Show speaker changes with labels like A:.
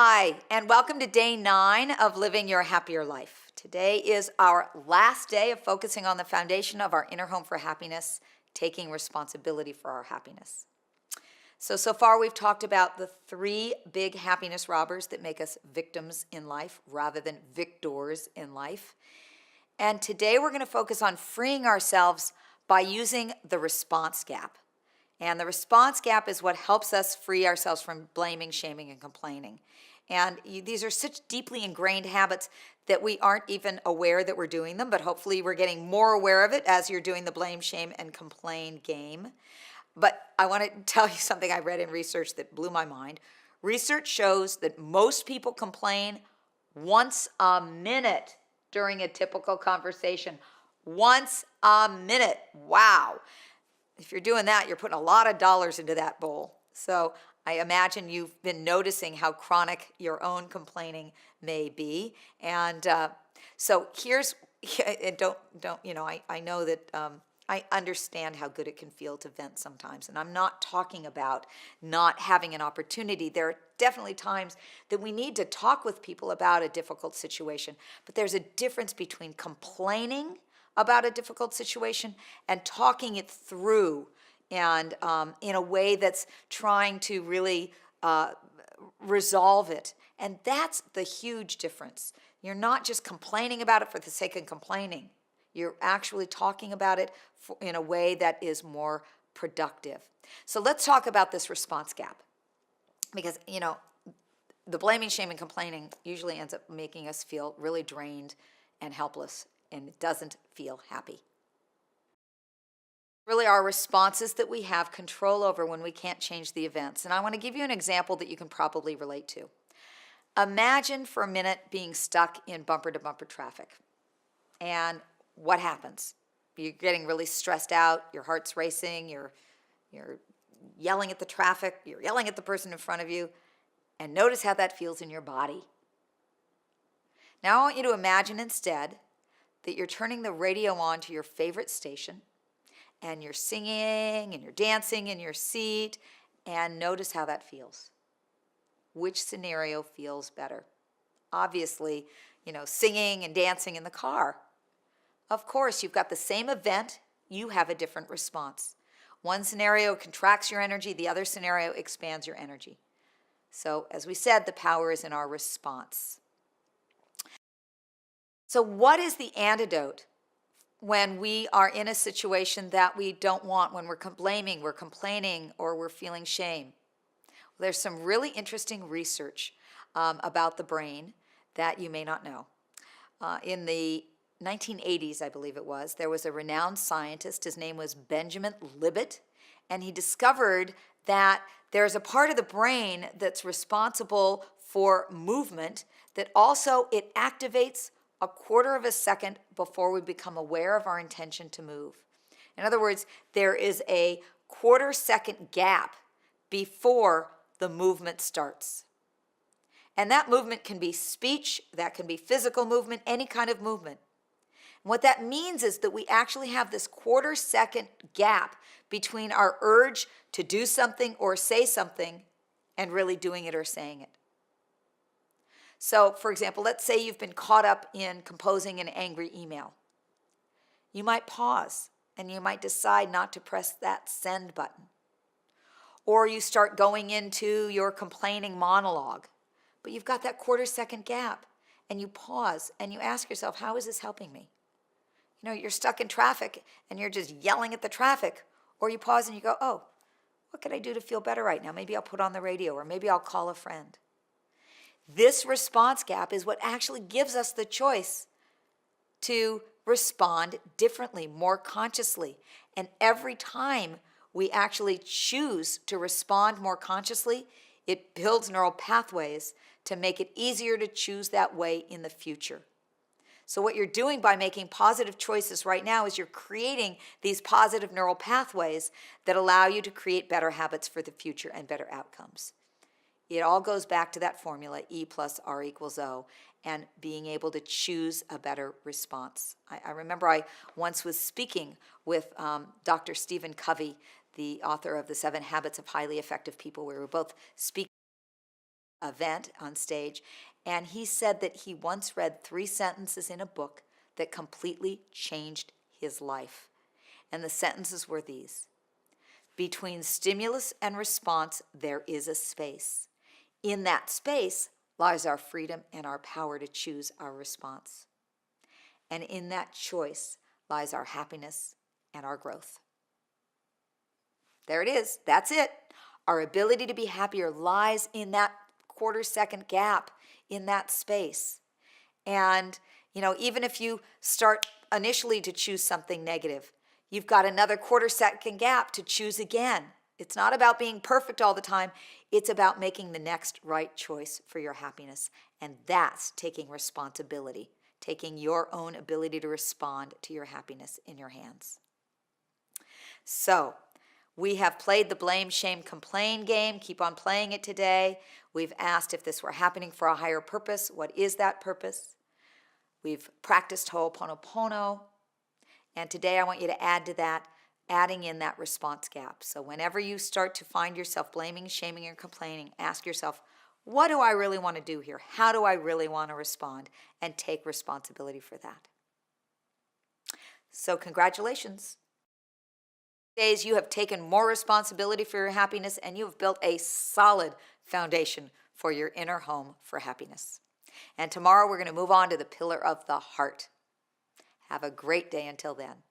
A: Hi, and welcome to day 9 of Living Your Happier Life. Today is our last day of focusing on the foundation of our inner home for happiness, taking responsibility for our happiness. So far we've talked about the 3 big happiness robbers that make us victims in life rather than victors in life. And today we're going to focus on freeing ourselves by using the response gap. And the response gap is what helps us free ourselves from blaming, shaming, and complaining. And these are such deeply ingrained habits that we aren't even aware that we're doing them, but hopefully we're getting more aware of it as you're doing the blame, shame, and complain game. But I want to tell you something I read in research that blew my mind. Research shows that most people complain once a minute during a typical conversation. Once a minute. Wow. If you're doing that, you're putting a lot of dollars into that bowl. So I imagine you've been noticing how chronic your own complaining may be. And so here's, and I know that I understand how good it can feel to vent sometimes. And I'm not talking about not having an opportunity. There are definitely times that we need to talk with people about a difficult situation. But there's a difference between complaining about a difficult situation and talking it through and in a way that's trying to really resolve it. And that's the huge difference. You're not just complaining about it for the sake of complaining. You're actually talking about it in a way that is more productive. So let's talk about this response gap. Because, the blaming, shaming, complaining usually ends up making us feel really drained and helpless, and it doesn't feel happy. Really our responses that we have control over when we can't change the events. And I want to give you an example that you can probably relate to. Imagine for a minute being stuck in bumper-to-bumper traffic. And what happens? You're getting really stressed out, your heart's racing, you're yelling at the traffic, you're yelling at the person in front of you, and notice how that feels in your body. Now I want you to imagine instead that you're turning the radio on to your favorite station, and you're singing and you're dancing in your seat, and notice how that feels. Which scenario feels better? Obviously, singing and dancing in the car. Of course, you've got the same event, you have a different response. One scenario contracts your energy, the other scenario expands your energy. So, as we said, the power is in our response. So what is the antidote when we are in a situation that we don't want, when we're blaming, we're complaining, or we're feeling shame? Well, there's some really interesting research about the brain that you may not know. In the 1980s, I believe it was, there was a renowned scientist. His name was Benjamin Libet, and he discovered that there's a part of the brain that's responsible for movement that also it activates a quarter of a second before we become aware of our intention to move. In other words, there is a quarter-second gap before the movement starts. And that movement can be speech, that can be physical movement, any kind of movement. And what that means is that we actually have this quarter-second gap between our urge to do something or say something and really doing it or saying it. So, for example, let's say you've been caught up in composing an angry email. You might pause and you might decide not to press that send button. Or you start going into your complaining monologue, but you've got that quarter-second gap and you pause and you ask yourself, how is this helping me? You're stuck in traffic and you're just yelling at the traffic. Or you pause and you go, oh, what could I do to feel better right now? Maybe I'll put on the radio, or maybe I'll call a friend. This response gap is what actually gives us the choice to respond differently, more consciously. And every time we actually choose to respond more consciously, it builds neural pathways to make it easier to choose that way in the future. So what you're doing by making positive choices right now is you're creating these positive neural pathways that allow you to create better habits for the future and better outcomes. It all goes back to that formula, E plus R equals O, and being able to choose a better response. I remember I once was speaking with Dr. Stephen Covey, the author of The 7 Habits of Highly Effective People. We were both speaking event on stage, and he said that he once read 3 sentences in a book that completely changed his life. And the sentences were these: between stimulus and response, there is a space. In that space lies our freedom and our power to choose our response. And in that choice lies our happiness and our growth. There it is. That's it. Our ability to be happier lies in that quarter-second gap, in that space. And, even if you start initially to choose something negative, you've got another quarter-second gap to choose again. It's not about being perfect all the time. It's about making the next right choice for your happiness. And that's taking responsibility, taking your own ability to respond to your happiness in your hands. So, we have played the blame, shame, complain game. Keep on playing it today. We've asked if this were happening for a higher purpose. What is that purpose? We've practiced Ho'oponopono. And today I want you to add to that, adding in that response gap. So whenever you start to find yourself blaming, shaming, or complaining, ask yourself, what do I really want to do here? How do I really want to respond? And take responsibility for that. So congratulations. Days you have taken more responsibility for your happiness, and you have built a solid foundation for your inner home for happiness. And tomorrow we're going to move on to the pillar of the heart. Have a great day until then.